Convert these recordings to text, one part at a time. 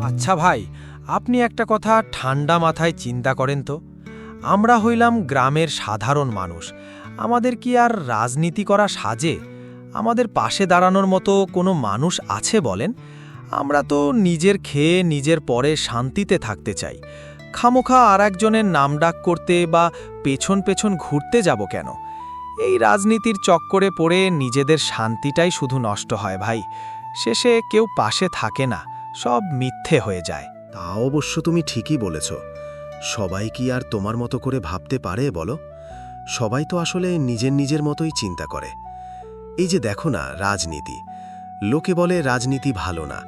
আচ্ছা ভাই, আপনি একটা কথা ঠান্ডা মাথায় চিন্তা করেন তো। আমরা হইলাম গ্রামের সাধারণ মানুষ। আমাদের কি আর রাজনীতি করা সাজে? আমাদের পাশে দাঁড়ানোর মতো কোনো মানুষ আছে বলেন? আমরা তো নিজের খেয়ে নিজের পরে শান্তিতে থাকতে চাই। খামোখা আর একজনের নামডাক করতে বা পেছন পেছন ঘুরতে যাব কেন? এই রাজনীতির চক্করে পড়ে নিজেদের শান্তিটাই শুধু নষ্ট হয় ভাই। শেষে কেউ পাশে থাকে না, সব মিথ্যে হয়ে যায়। তা অবশ্য তুমি ঠিকই বলেছ। সবাই কি আর তোমার মতো করে ভাবতে পারে বলো? সবাই তো আসলে নিজের নিজের মতোই চিন্তা করে। এই যে দেখো না, রাজনীতি, লোকে বলে রাজনীতি ভালো না,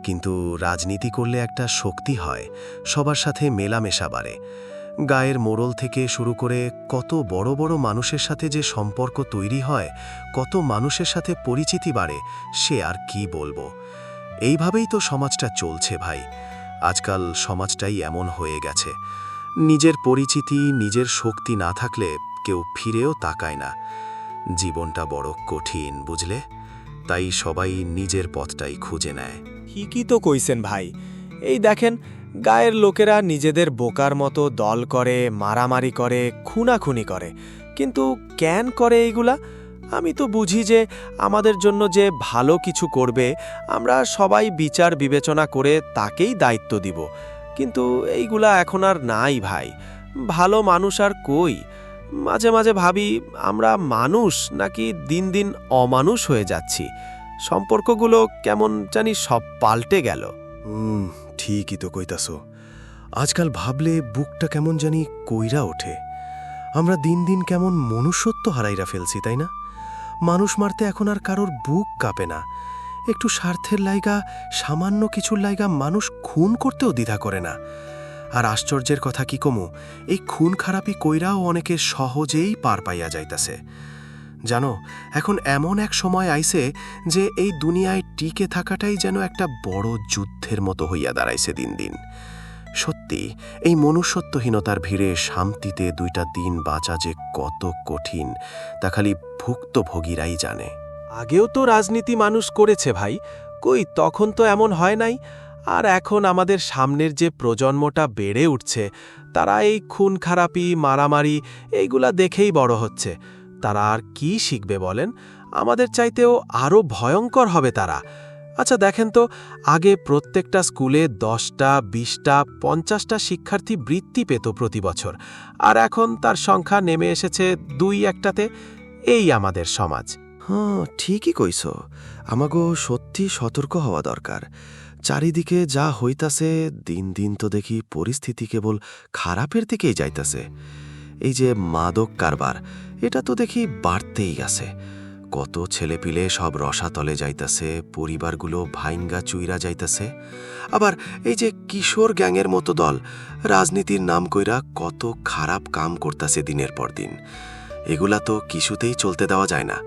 কিন্তু রাজনীতি করলে একটা শক্তি হয়, সবার সাথে মেলামেশা বাড়ে। গায়ের মোড়ল থেকে শুরু করে কত বড় বড় মানুষের সাথে যে সম্পর্ক তৈরি হয়, কত মানুষের সাথে পরিচিতি বাড়ে, সে আর কি বলবো। এইভাবেই তো সমাজটা চলছে ভাই। আজকাল সমাজটাই এমন হয়ে গেছে। নিজের পরিচিতি, নিজের শক্তি না থাকলে কেউ ফিরেও তাকায় না। জীবনটা বড় কঠিন, বুঝলে? তাই সবাই নিজের পথটাই খুঁজে নেয়। ঠিকই তো কইছেন ভাই। এই দেখেন, গায়ের লোকেরা নিজেদের বোকার মতো দল করে, মারামারি করে, খুনাখুনি করে। কিন্তু কেন করে এইগুলা? আমি তো বুঝি যে আমাদের জন্য যে ভালো কিছু করবে, আমরা সবাই বিচার বিবেচনা করে তাকেই দায়িত্ব দিব। কিন্তু এইগুলা এখন আর নাই ভাই। ভালো মানুষ আর কই? মাঝে মাঝে ভাবি, আমরা মানুষ নাকি দিন দিন অমানুষ হয়ে যাচ্ছি। সম্পর্কগুলো কেমন জানি সব পাল্টে গেল। ঠিকই তো কইতাছো। আজকাল ভাবলে বুকটা কেমন জানি কইরা ওঠে। আমরা দিন দিন কেমন মনুষ্যত্ব হারাইরা ফেলছি, তাই না? মানুষ মারতে এখন আর কারোর বুক কাঁপে না। একটু স্বার্থের লাইগা, সামান্য কিছুর লাইগা মানুষ খুন করতেও দ্বিধা করে না। আর আশ্চর্যের কথা কি কমু, এই খুন খারাপি কইরাও অনেকে সহজেই পার পাইয়া যাইতাছে। জানো, এখন এমন এক সময় আইছে যে এই দুনিয়ায় টিকে থাকাটাই যেন একটা বড় যুদ্ধের মতো হইয়া দাঁড়াইছে দিন দিন। সত্যি, এই মনুষ্যত্বহীনতার ভিড়ে শান্তিতে দুইটা দিন বাঁচা যে কত কঠিন, তা খালি ভুক্তভোগীরাই জানে। আগেও তো রাজনীতি মানুষ করেছে ভাই, কই তখন তো এমন হয় নাই। আর এখন আমাদের সামনের যে প্রজন্মটা বেড়ে উঠছে, তারা এই খুন খারাপি, মারামারি এইগুলা দেখেই বড় হচ্ছে। তারা আর কি শিখবে বলেন? আমাদের চাইতেও আরও ভয়ঙ্কর হবে তারা। আচ্ছা দেখেন তো, আগে প্রত্যেকটা স্কুলে 10টা, 20টা, 50টা শিক্ষার্থী বৃত্তি পেত প্রতি বছর, আর এখন তার সংখ্যা নেমে এসেছে 2-1টাতে। এই আমাদের সমাজ। হ্যাঁ, ঠিকই কইছ। আমাগো সত্যি সতর্ক হওয়া দরকার। চারিদিকে যা হইতাছে, দিন দিন তো দেখি পরিস্থিতি কেবল খারাপের দিকেই যাইতাছে। এই যে মাদক কারবার, এটা তো দেখি বাড়তেই আছে। কত ছেলেপিলে সব রসাতলে যাইতাছে, পরিবারগুলো ভাইঙ্গা চুইরা যাইতাছে। আবার এই যে কিশোর গ্যাংয়ের মতো দল রাজনীতির নাম কইরা কত খারাপ কাম করতাছে দিনের পর দিন। এগুলা তো কিছুতেই চলতে দেওয়া যায় না।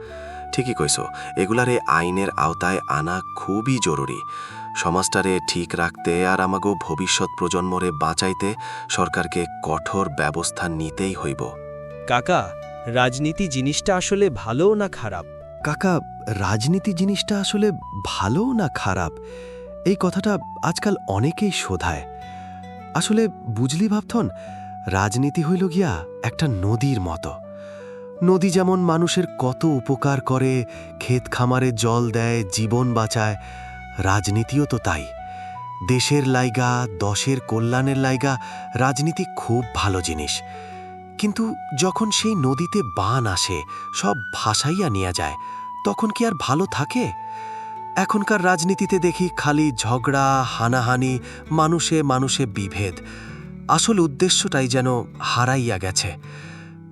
ঠিকই কইছ, এগুলারে আইনের আওতায় আনা খুবই জরুরি। সমাজটারে ঠিক রাখতে আর আমাগো ভবিষ্যৎ প্রজন্মরে বাঁচাইতে সরকারকে কঠোর ব্যবস্থা নিতেই হইব। কাকা, রাজনীতি জিনিসটা আসলে ভালো না খারাপ? কাকা, রাজনীতি জিনিসটা আসলে ভালো না খারাপ, এই কথাটা আজকাল অনেকেই শোধায়। আসলে বুঝলি ভাবথন, রাজনীতি হইল গিয়া একটা নদীর মতো। নদী যেমন মানুষের কত উপকার করে, ক্ষেত খামারে জল দেয়, জীবন বাঁচায়, রাজনীতিও তো তাই। দেশের লাইগা, দশের কল্যাণের লাইগা রাজনীতি খুব ভালো জিনিস। কিন্তু যখন সেই নদীতে বান আসে, সব ভাসাইয়া নিয়ে যায়, তখন কি আর ভালো থাকে? এখনকার রাজনীতিতে দেখি খালি ঝগড়া, হানাহানি, মানুষে মানুষে বিভেদ। আসল উদ্দেশ্যটাই যেন হারাইয়া গেছে।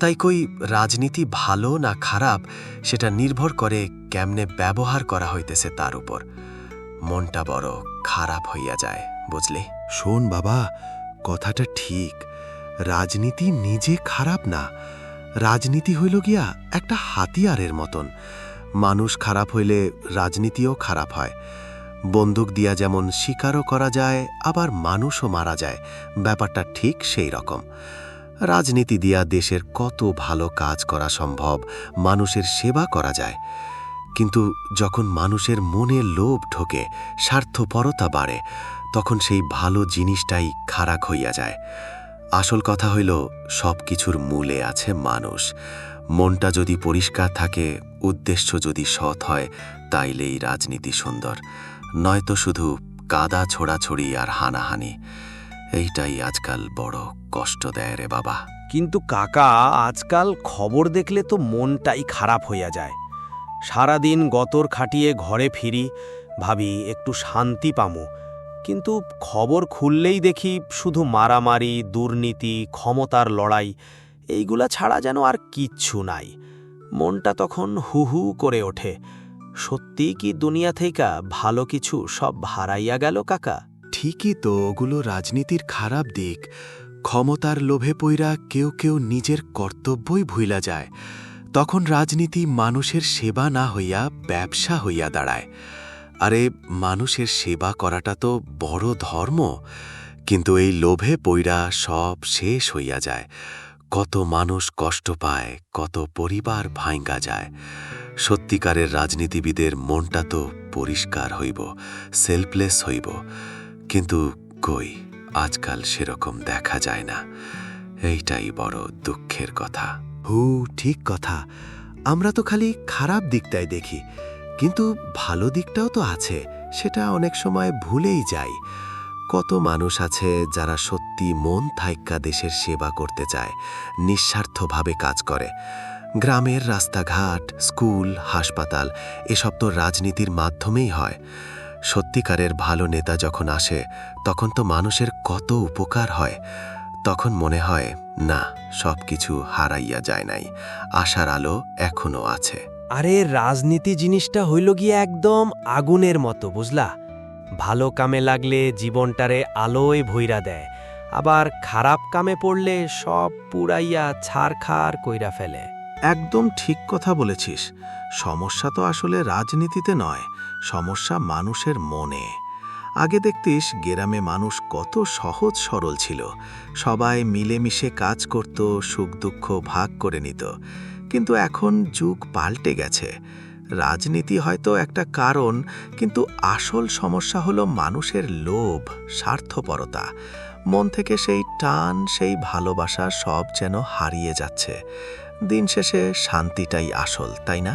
তাই কই, রাজনীতি ভালো না খারাপ সেটা নির্ভর করে কেমনে ব্যবহার করা হইতেছে তার উপর। মনটা বড় খারাপ হইয়া যায়, বুঝলি? শোন বাবা, কথাটা ঠিক। রাজনীতি নিজে খারাপ না। রাজনীতি হইল গিয়া একটা হাতিয়ারের মতন। মানুষ খারাপ হইলে রাজনীতিও খারাপ হয়। বন্দুক দিয়া যেমন শিকারও করা যায়, আবার মানুষও মারা যায়, ব্যাপারটা ঠিক সেই রকম। রাজনীতি দিয়া দেশের কত ভালো কাজ করা সম্ভব, মানুষের সেবা করা যায়। কিন্তু যখন মানুষের মনে লোভ ঢোকে, স্বার্থপরতা বাড়ে, তখন সেই ভালো জিনিসটাই খারাপ হইয়া যায়। আসল কথা হইল সব কিছুর মূলে আছে মানুষ। মনটা যদি পরিষ্কার থাকে, উদ্দেশ্য যদি সৎ হয়, তাইলেই রাজনীতি সুন্দর, নয়তো শুধু কাদা ছোড়াছড়ি আর হানাহানি। এইটাই আজকাল বড় কষ্ট দেয় রে বাবা। কিন্তু কাকা, আজকাল খবর দেখলে তো মনটাই খারাপ হইয়া যায়। সারাদিন গতর খাটিয়ে ঘরে ফিরি, ভাবি একটু শান্তি পামু, কিন্তু খবর খুললেই দেখি শুধু মারামারি, দুর্নীতি, ক্ষমতার লড়াই, এইগুলা ছাড়া যেন আর কিচ্ছু নাই। মনটা তখন হু হু করে ওঠে। সত্যি কি দুনিয়া থেকে ভালো কিছু সব হারাইয়া গেল কাকা? ঠিকই তো, ওগুলো রাজনীতির খারাপ দিক। ক্ষমতার লোভে পইরা কেউ কেউ নিজের কর্তব্যই ভুইলা যায়। তখন রাজনীতি মানুষের সেবা না হইয়া ব্যবসা হইয়া দাঁড়ায়। আরে, মানুষের সেবা করাটা তো বড় ধর্ম, কিন্তু এই লোভে পইরা সব শেষ হইয়া যায়। কত মানুষ কষ্ট পায়, কত পরিবার ভাঙ্গা যায়। সত্যিকারের রাজনীতিবিদের মনটা তো পরিষ্কার হইব, সেলফলেস হইব, কিন্তু কই, আজকাল সেরকম দেখা যায় না। এইটাই বড় দুঃখের কথা। ঠিক কথা। আমরা তো খালি খারাপ দিকটাই দেখি, কিন্তু ভালো দিকটাও তো আছে, সেটা অনেক সময় ভুলেই যাই। কত মানুষ আছে যারা সত্যি মন থাইক্কা দেশের সেবা করতে চায়, নিঃস্বার্থভাবে কাজ করে। গ্রামের রাস্তাঘাট, স্কুল, হাসপাতাল এসব তো রাজনীতির মাধ্যমেই হয়। সত্যিকারের ভালো নেতা যখন আসে, তখন তো মানুষের কত উপকার হয়। তখন মনে হয় না, সব কিছু হারাইয়া যায় নাই, আশার আলো এখনো আছে। আরে, রাজনীতি জিনিসটা হইল গিয়ে একদম আগুনের মতো, বুঝলা? ভালো কামে লাগলে জীবনটারে আলোয় ভইরা দেয়, আবার খারাপ কামে পড়লে সব পুরাইয়া ছারখার কইরা ফেলে। একদম ঠিক কথা বলেছিস। সমস্যা তো আসলে রাজনীতিতে নয়, সমস্যা মানুষের মনে। আগে দেখতিস গ্রামে মানুষ কত সহজ সরল ছিল, সবাই মিলেমিশে কাজ করত, সুখ দুঃখ ভাগ করে নিত। কিন্তু এখন যুগ পাল্টে গেছে। রাজনীতি হয়তো একটা কারণ, কিন্তু আসল সমস্যা হলো মানুষের লোভ, স্বার্থপরতা। মন থেকে সেই টান, সেই ভালোবাসা সব যেন হারিয়ে যাচ্ছে। দিন শেষে শান্তিটাই আসল, তাই না?